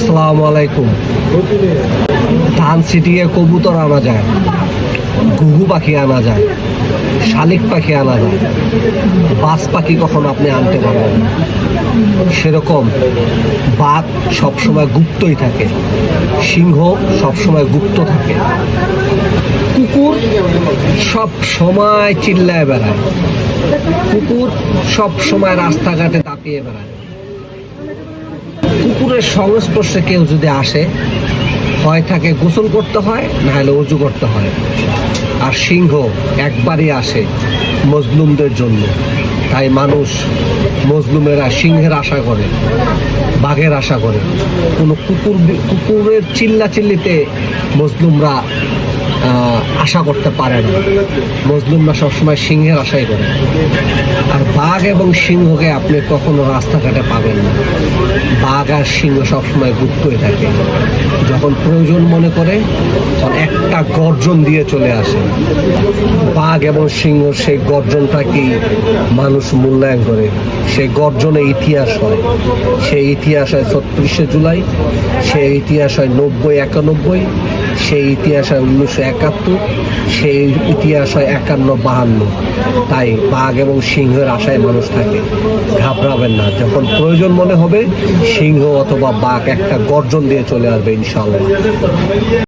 আসসালামু আলাইকুম। ধান ছিটিয়ে কবুতর আনা যায়, ঘুঘু পাখি আনা যায়, শালিক পাখি আনা যায়, বাজ পাখি কখনো আপনি আনতে পারবেন না। সেরকম বাঘ সবসময় গুপ্তই থাকে, সিংহ সবসময় গুপ্ত থাকে, কুকুর সব সময় চিল্লায় বেড়ায়, কুকুর সব সময় রাস্তাঘাটে দাপিয়ে বেড়ায়। কুকুরের সংস্পর্শে কেউ যদি আসে, হয় তাকে গোসল করতে হয়, না হলে অজু করতে হয়। আর সিংহ একবারই আসে মজলুমদের জন্য। তাই মানুষ, মজলুমেরা সিংহের আশা করে, বাঘের আশা করে। কোনো কুকুরের চিল্লাচিল্লিতে মজলুমরা আশা করতে পারে না। মজলুমরা সবসময় সিংহের আশাই করে। আর বাঘ এবং সিংহকে আপনি কখনো রাস্তাঘাটে পাবেন না। বাঘ আর সিংহ সবসময় গুপ্তই থাকে। যখন প্রয়োজন মনে করে তখন একটা গর্জন দিয়ে চলে আসে। বাঘ এবং সিংহ সেই গর্জনটাকেই মানুষ মূল্যায়ন করে। সেই গর্জনে ইতিহাস হয়। সেই ইতিহাস হয় ৩৬শে জুলাই, সেই ইতিহাস হয় ৯০-৯১, সেই ইতিহাস হয় ১৯৭১, সেই ইতিহাস হয় ৫১-৫২। তাই বাঘ এবং সিংহের আশায় মানুষ থাকে। ঘাবড়াবেন না, যখন প্রয়োজন মনে হবে সিংহ অথবা বাঘ একটা গর্জন দিয়ে চলে আসবে ইনশাআল্লাহ।